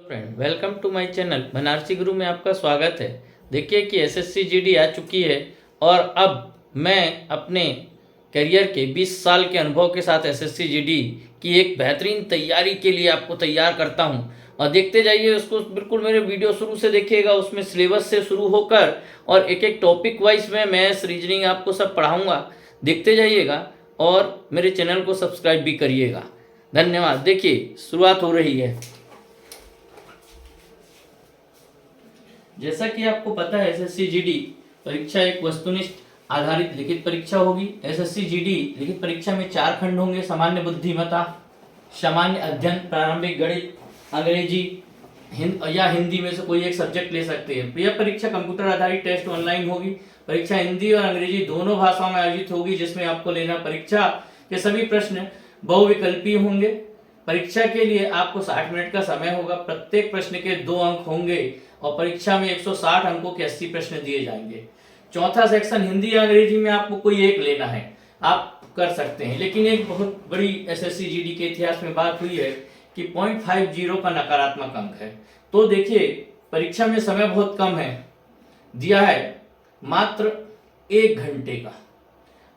Friend, welcome to my channel Banarasi Guru में आपका स्वागत है। देखिए कि एसएससी जीडी आ चुकी है और अब मैं अपने करियर के 20 साल के अनुभव के साथ एसएससी जीडी की एक बेहतरीन तैयारी के लिए आपको तैयार करता हूं। और देखते जाइए उसको, बिल्कुल मेरे वीडियो शुरू से देखिएगा। उसमें सिलेबस से शुरू होकर और एक एक टॉपिक वाइज में मैथ्स रीजनिंग आपको सब पढ़ाऊँगा। देखते जाइएगा और मेरे चैनल को सब्सक्राइब भी करिएगा। धन्यवाद। देखिए शुरुआत हो रही है। जैसा कि आपको पता है, एसएससी जीडी परीक्षा एक वस्तुनिष्ठ आधारित लिखित परीक्षा होगी। एसएससी जीडी लिखित परीक्षा में 4 खंड होंगे: सामान्य बुद्धिमत्ता, सामान्य अध्ययन, प्रारंभिक गणित, अंग्रेजी या हिंदी में से कोई एक सब्जेक्ट ले सकते हैं। यह परीक्षा कंप्यूटर आधारित टेस्ट ऑनलाइन होगी। परीक्षा हिंदी और अंग्रेजी दोनों भाषाओं में आयोजित होगी, जिसमें आपको लेना परीक्षा के सभी प्रश्न बहुविकल्पीय होंगे। परीक्षा के लिए आपको 60 मिनट का समय होगा। प्रत्येक प्रश्न के 2 अंक होंगे और परीक्षा में 160 अंकों के 80 प्रश्न दिए जाएंगे। चौथा सेक्शन हिंदी या अंग्रेजी में आपको कोई एक लेना है, आप कर सकते हैं। लेकिन एक बहुत बड़ी एसएससी जीडी के इतिहास में बात हुई है कि 0.50 का नकारात्मक अंक है। तो देखिए परीक्षा में समय बहुत कम है, दिया है मात्र 1 घंटे का।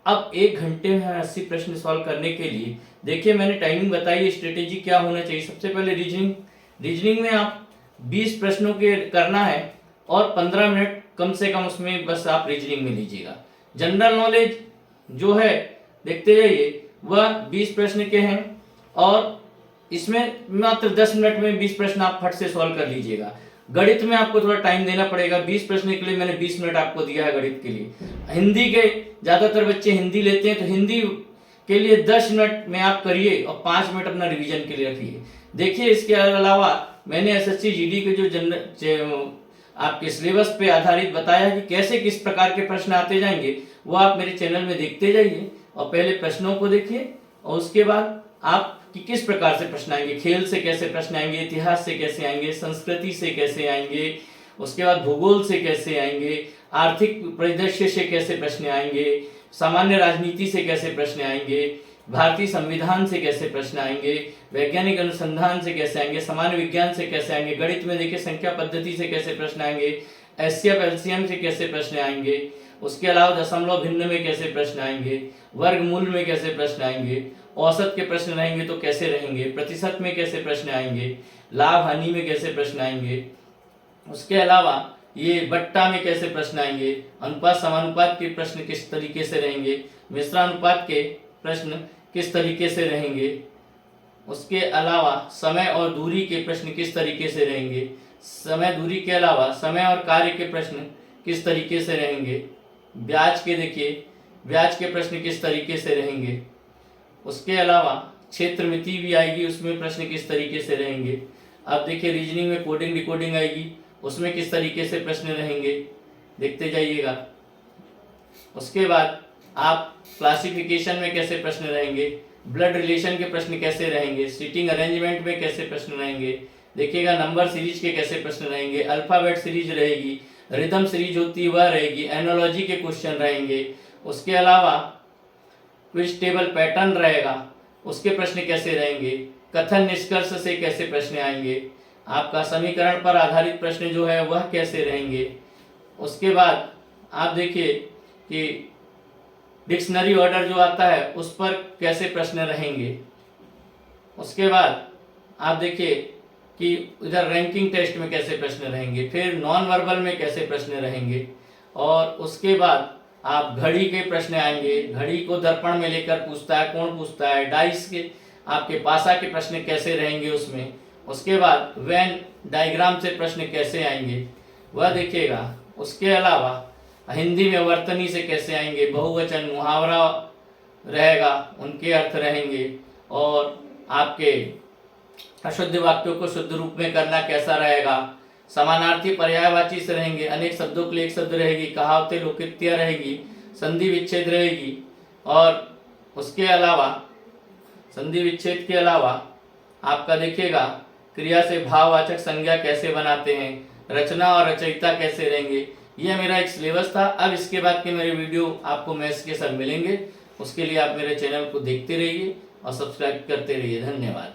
अब 1 घंटे में 80 प्रश्न सॉल्व करने के लिए देखिए मैंने टाइमिंग बताई, स्ट्रेटेजी क्या होना चाहिए। सबसे पहले रीजनिंग में आप 20 प्रश्नों के करना है और 15 मिनट कम से कम उसमें बस आप रीजनिंग में लीजिएगा। जनरल नॉलेज जो है देखते जाइए, वह 20 प्रश्न के हैं और इसमें मात्र 10 मिनट में 20 प्रश्न आप फट से सॉल्व कर लीजिएगा। गणित में आपको थोड़ा टाइम देना पड़ेगा। 20 प्रश्न के लिए मैंने 20 मिनट आपको दिया है गणित के लिए। हिंदी के ज्यादातर बच्चे हिंदी लेते हैं, तो हिंदी के लिए 10 मिनट में आप करिए और 5 मिनट अपना रिवीजन के लिए रखिए। देखिए इसके अलावा मैंने एसएससी जीडी के जो आपके सिलेबस पे आधारित बताया कि कैसे किस प्रकार के प्रश्न आते जाएंगे, वो आप मेरे चैनल में देखते जाइए और पहले प्रश्नों को देखिए और उसके बाद आप कि किस प्रकार से प्रश्न आएंगे। खेल से कैसे प्रश्न आएंगे, इतिहास से कैसे आएंगे, संस्कृति से कैसे आएंगे, उसके बाद भूगोल से कैसे आएंगे, आर्थिक परिदृश्य से कैसे प्रश्न आएंगे, सामान्य राजनीति से कैसे प्रश्न आएंगे, भारतीय संविधान से कैसे प्रश्न आएंगे, वैज्ञानिक अनुसंधान से कैसे आएंगे, सामान्य विज्ञान से कैसे आएंगे, गणित में देखिए संख्या पद्धति से कैसे प्रश्न आएंगे, एचसीएफ एलसीएम से कैसे प्रश्न आएंगे, उसके अलावा दशमलव भिन्न में कैसे प्रश्न आएंगे, वर्गमूल में कैसे प्रश्न आएंगे, औसत के प्रश्न रहेंगे तो कैसे रहेंगे, प्रतिशत में कैसे प्रश्न आएंगे, लाभ हानि में कैसे प्रश्न आएंगे, उसके अलावा ये बट्टा में कैसे प्रश्न आएंगे, अनुपात समानुपात के प्रश्न किस तरीके से रहेंगे, मिश्रानुपात के प्रश्न किस तरीके से रहेंगे, उसके अलावा समय और दूरी के प्रश्न किस तरीके से रहेंगे, समय दूरी के अलावा समय और कार्य के प्रश्न किस तरीके से रहेंगे, ब्याज के देखिए ब्याज के प्रश्न किस तरीके से रहेंगे, उसके अलावा क्षेत्र मिति भी आएगी, उसमें प्रश्न किस तरीके से रहेंगे। अब देखिए रीजनिंग में कोडिंग डिकोडिंग आएगी, उसमें किस तरीके से प्रश्न रहेंगे, देखते जाइएगा। उसके बाद आप क्लासिफिकेशन में कैसे प्रश्न रहेंगे, ब्लड रिलेशन के प्रश्न कैसे रहेंगे, सीटिंग अरेंजमेंट में कैसे प्रश्न रहेंगे, देखिएगा नंबर सीरीज के कैसे प्रश्न रहेंगे, अल्फाबेट सीरीज रहेगी, रिदम सीरीज होती है वह रहेगी, एनोलॉजी के क्वेश्चन रहेंगे, उसके अलावा क्विज टेबल पैटर्न रहेगा, उसके प्रश्न कैसे रहेंगे, कथन निष्कर्ष से कैसे प्रश्न आएंगे, आपका समीकरण पर आधारित प्रश्न जो है वह कैसे रहेंगे। उसके बाद आप देखिए कि डिक्शनरी ऑर्डर जो आता है उस पर कैसे प्रश्न रहेंगे। उसके बाद आप देखिए कि इधर रैंकिंग टेस्ट में कैसे प्रश्न रहेंगे, फिर नॉन वर्बल में कैसे प्रश्न रहेंगे, और उसके बाद आप घड़ी के प्रश्न आएंगे, घड़ी को दर्पण में लेकर पूछता है कौन पूछता है, डाइस के आपके पासा के प्रश्न कैसे रहेंगे उसमें। उसके बाद वेन डायग्राम से प्रश्न कैसे आएंगे वह देखिएगा। उसके अलावा हिंदी में वर्तनी से कैसे आएंगे, बहुवचन मुहावरा रहेगा उनके अर्थ रहेंगे, और आपके अशुद्ध वाक्यों को शुद्ध रूप में करना कैसा रहेगा, समानार्थी पर्यायवाची से रहेंगे, अनेक शब्दों के लिए एक शब्द रहेगी, कहावतें लोकोक्तियां रहेगी, संधि विच्छेद रहेगी, और उसके अलावा संधि विच्छेद के अलावा आपका देखिएगा क्रिया से भाववाचक संज्ञा कैसे बनाते हैं, रचना और रचयिता कैसे रहेंगे। यह मेरा एक सिलेबस था। अब इसके बाद के मेरे वीडियो आपको मैथ्स के साथ मिलेंगे, उसके लिए आप मेरे चैनल को देखते रहिए और सब्सक्राइब करते रहिए। धन्यवाद।